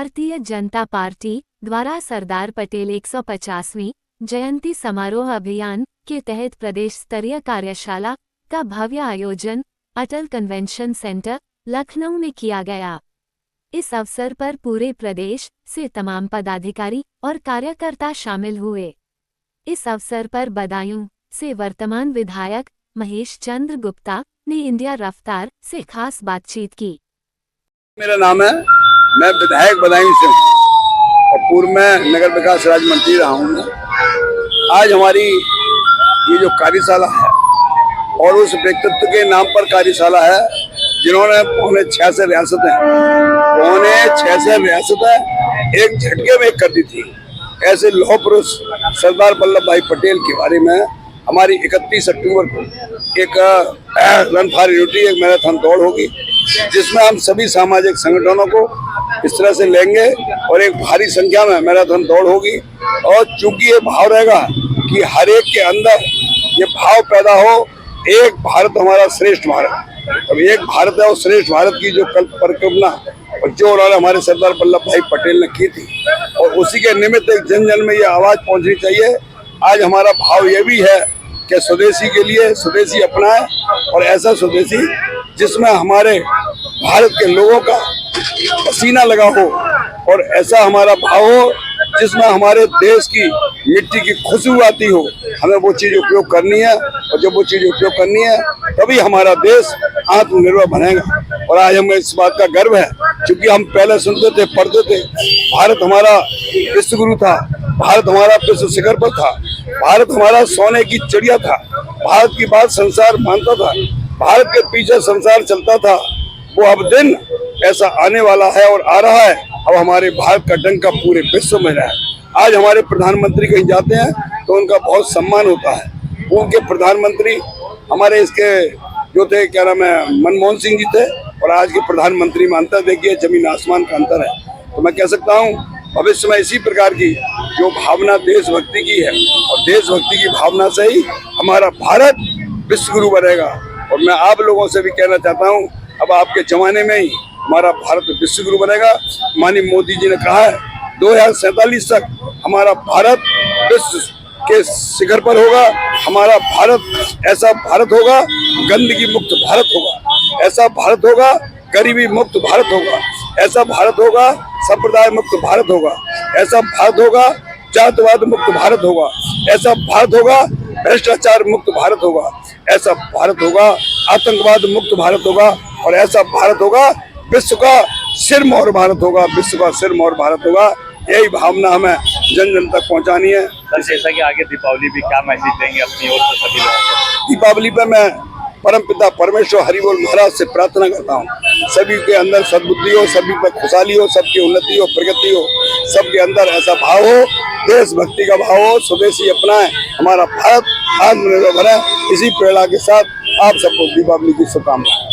Bharatiya Janata party द्वारा सरदार पटेल 150वीं जयंती समारोह अभियान के तहत प्रदेश स्तरीय कार्यशाला का भव्य आयोजन अटल कन्वेंशन सेंटर लखनऊ में किया गया। इस अवसर पर पूरे प्रदेश से तमाम पदाधिकारी और कार्यकर्ता शामिल हुए। इस अवसर पर बदायूं से वर्तमान विधायक महेश चंद्र गुप्ता ने इंडिया रफ्तार से खास बातचीत की। मेरा नाम है, मैं विधायक बदायूं से हूँ और पूर्व में नगर विकास राज्य मंत्री रहा हूँ। आज हमारी ये जो कार्यशाला है और उस व्यक्तित्व के नाम पर कार्यशाला है जिन्होंने पौने 6 रियासतें एक झटके में कर दी थी। ऐसे लौह पुरुष सरदार वल्लभ भाई पटेल के बारे में हमारी 31 अक्टूबर को एक रन फॉर यूनिटी, एक मैराथन दौड़ होगी जिसमें हम सभी सामाजिक संगठनों को इस तरह से लेंगे और एक भारी संख्या में मैराथन दौड़ होगी। और चूंकि ये भाव रहेगा कि हर एक के अंदर ये भाव पैदा हो, एक भारत हमारा श्रेष्ठ भारत। अब एक भारत है और श्रेष्ठ भारत की जो कल्प परिकल्पना और जो उन्होंने हमारे सरदार वल्लभ भाई पटेल ने की थी और उसी के निमित्त एक जन जन में ये आवाज पहुंचनी चाहिए। आज हमारा भाव ये भी है कि स्वदेशी के लिए स्वदेशी अपनाए और ऐसा स्वदेशी जिसमें हमारे भारत के लोगों का पसीना लगा हो और ऐसा हमारा भाव हो जिसमें हमारे देश की मिट्टी की खुशबू आती हो। हमें वो चीज उपयोग करनी है और जब वो चीज उपयोग करनी है तभी हमारा देश आत्मनिर्भर बनेगा। और आज हमें इस बात का गर्व है क्योंकि हम पहले सुनते थे, पढ़ते थे, भारत हमारा विश्व गुरु था, भारत हमारा विश्व शिखर पर था, भारत हमारा सोने की चिड़िया था, भारत की बात संसार मानता था, भारत के पीछे संसार चलता था। वो अब दिन ऐसा आने वाला है और आ रहा है। अब हमारे भारत का डंका पूरे विश्व में रहा है। आज हमारे प्रधानमंत्री कहीं जाते हैं तो उनका बहुत सम्मान होता है। उनके प्रधानमंत्री हमारे इसके जो थे, क्या नाम है, मनमोहन सिंह जी थे और आज के प्रधानमंत्री में अंतर देखिए, जमीन आसमान का अंतर है। तो मैं कह सकता हूँ भविष्य में इसी प्रकार की जो भावना देशभक्ति की है और देशभक्ति की भावना से ही हमारा भारत विश्व गुरु बनेगा। और मैं आप लोगों से भी कहना चाहता हूँ, अब आपके जमाने में ही हमारा भारत विश्व गुरु बनेगा। माननीय मोदी जी ने कहा है 2047 तक हमारा भारत विश्व के शिखर पर होगा। हमारा भारत ऐसा भारत होगा, गंदगी मुक्त भारत होगा, ऐसा भारत होगा, गरीबी मुक्त भारत होगा, ऐसा भारत होगा, संप्रदाय मुक्त भारत होगा, ऐसा भारत होगा, जातिवाद मुक्त भारत होगा, ऐसा भारत होगा, भ्रष्टाचार मुक्त भारत होगा, ऐसा भारत होगा, आतंकवाद मुक्त भारत होगा और ऐसा भारत होगा, विश्व का सिरमौर भारत होगा, विश्व का सिरमौर भारत होगा। यही भावना हमें जन जन तक पहुंचानी है। सर, जैसा कि आगे दीपावली भी, क्या मैसेज देंगे अपनी ओर से सभी लोगों को? दीपावली पे मैं परमपिता परमेश्वर हरि बोल महाराज से प्रार्थना करता हूँ सभी के अंदर सद्बुद्धि हो, सभी पे खुशहाली हो, सबकी उन्नति हो, प्रगति हो, सबके अंदर ऐसा भाव हो, देशभक्ति का भाव हो, स्वदेशी अपनाएं, हमारा भारत आत्मनिर्भर बने। इसी प्रेरणा के साथ आप सबको दीपावली की शुभकामनाएं।